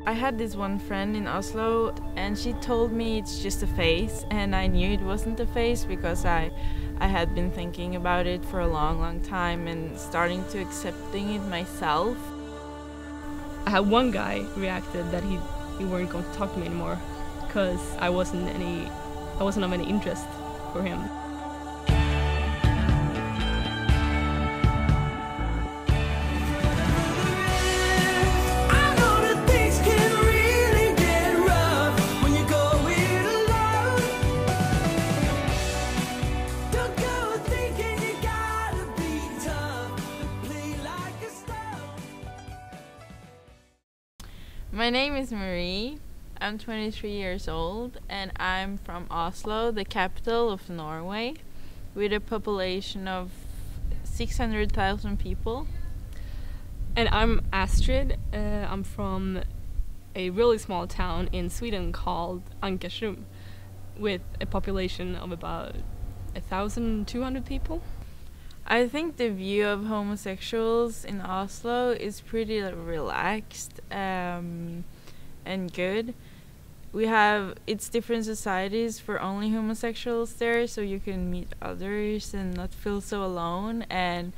I had this one friend in Oslo and she told me it's just a phase, and I knew it wasn't a phase because I had been thinking about it for a long time and starting to accepting it myself. I had one guy reacted that he weren't going to talk to me anymore because I wasn't of any interest for him. My name is Marie. I'm 23 years old and I'm from Oslo, the capital of Norway, with a population of 600,000 people. And I'm Astrid. I'm from a really small town in Sweden called Ankarsrum, with a population of about 1,200 people. I think the view of homosexuals in Oslo is pretty relaxed and good. It's different societies for only homosexuals there, so you can meet others and not feel so alone. And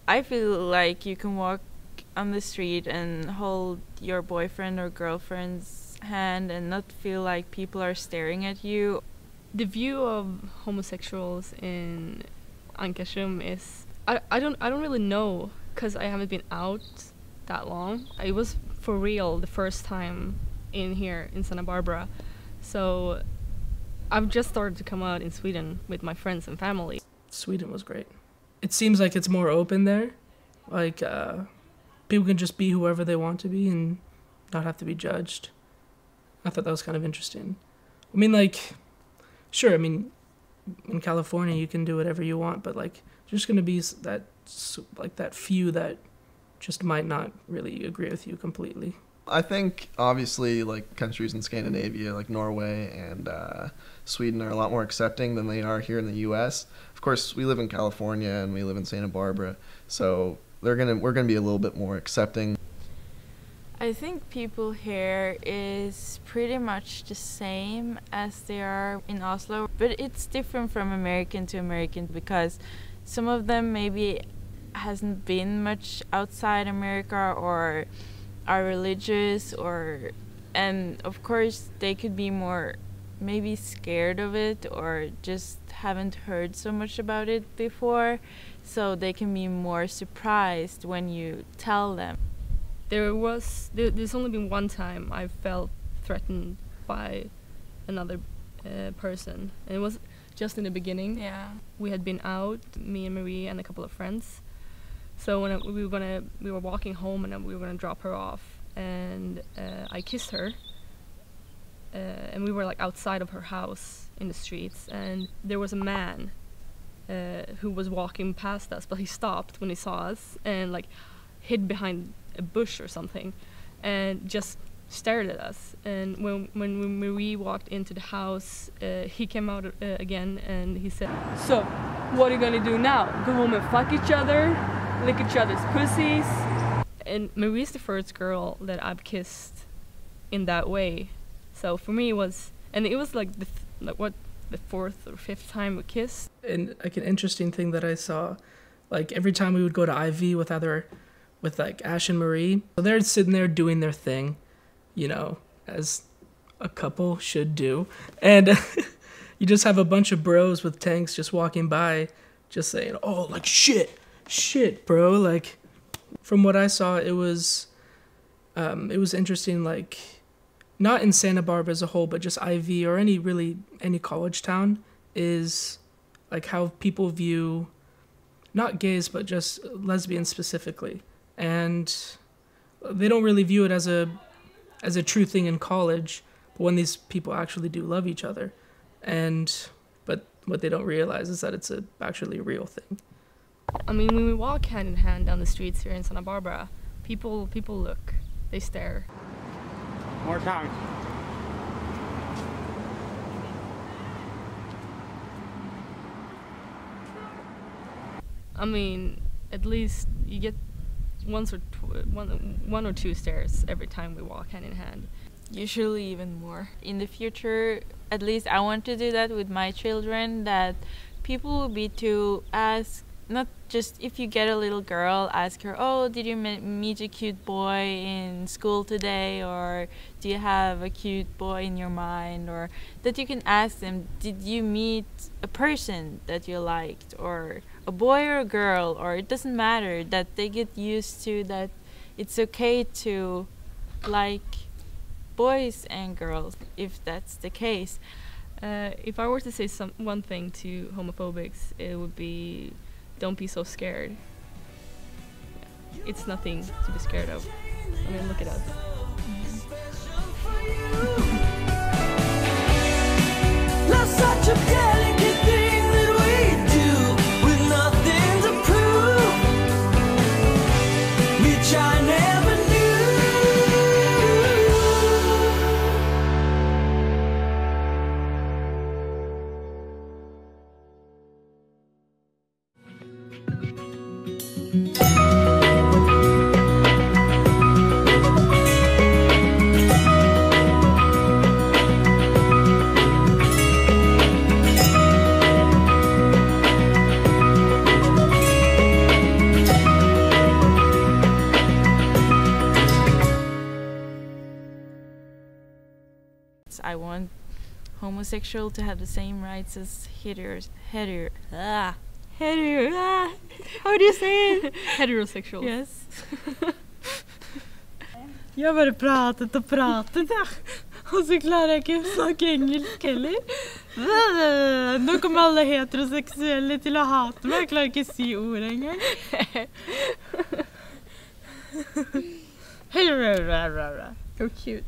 I feel like you can walk on the street and hold your boyfriend or girlfriend's hand and not feel like people are staring at you. The view of homosexuals in Ankarsrum is I don't really know because I haven't been out that long. It was for real the first time in here in Santa Barbara, so I've just started to come out in Sweden with my friends and family. Sweden was great. It seems like it's more open there, like people can just be whoever they want to be and not have to be judged. I thought that was kind of interesting. I mean, like, sure, I mean, in California you can do whatever you want, but like there's going to be that few that just might not really agree with you completely. I think obviously like countries in Scandinavia like Norway and Sweden are a lot more accepting than they are here in the US. Of course, we live in California and we live in Santa Barbara, so we're gonna be a little bit more accepting. I think people here is pretty much the same as they are in Oslo, but it's different from American to American because some of them maybe hasn't been much outside America or are religious, and of course they could be more maybe scared of it or just haven't heard so much about it before, so they can be more surprised when you tell them. There's only been one time I felt threatened by another person, and it was just in the beginning. Yeah. We had been out, me and Marie and a couple of friends. So when we were walking home and we were gonna drop her off, and I kissed her, and we were like outside of her house in the streets, and there was a man who was walking past us, but he stopped when he saw us and like hid behind a bush or something and just stared at us. And when Marie walked into the house, he came out again and he said, "So, what are you gonna do now? Go home and fuck each other? Lick each other's pussies?" And Marie's the first girl that I've kissed in that way. So for me it was like the fourth or fifth time we kissed. And like an interesting thing that I saw, like every time we would go to IV with like Ash and Marie, so they're sitting there doing their thing, you know, as a couple should do, and you just have a bunch of bros with tanks just walking by, just saying, "Oh, like shit, bro." Like from what I saw, it was interesting, like not in Santa Barbara as a whole, but just IV or any college town, is like how people view not gays but just lesbians specifically. And they don't really view it as a true thing in college, but when these people actually do love each other, but what they don't realize is that it's actually a real thing. I mean, when we walk hand in hand down the streets here in Santa Barbara, people look, they stare. More time. I mean, at least you get one or two stares every time we walk hand in hand. Usually even more. In the future, at least I want to do that with my children, that people will be to ask, not just if you get a little girl, ask her, oh, did you meet a cute boy in school today, or do you have a cute boy in your mind, or that you can ask them, did you meet a person that you liked, or a boy or a girl, or it doesn't matter, that they get used to that it's okay to like boys and girls, if that's the case. If I were to say one thing to homophobics, it would be, don't be so scared. It's nothing to be scared of. I mean, look at us. Love's such a delicate thing that we do with nothing to prove, which I never I want homosexual to have the same rights as How do you say it? Heterosexuals. Yes. Jag bare pratet og pratet, og så klarer jeg ikke å snakke engelsk heller. Nå kommer alle heteroseksuelle til å hate meg. Jeg klarer ikke å si ord engang. You're cute.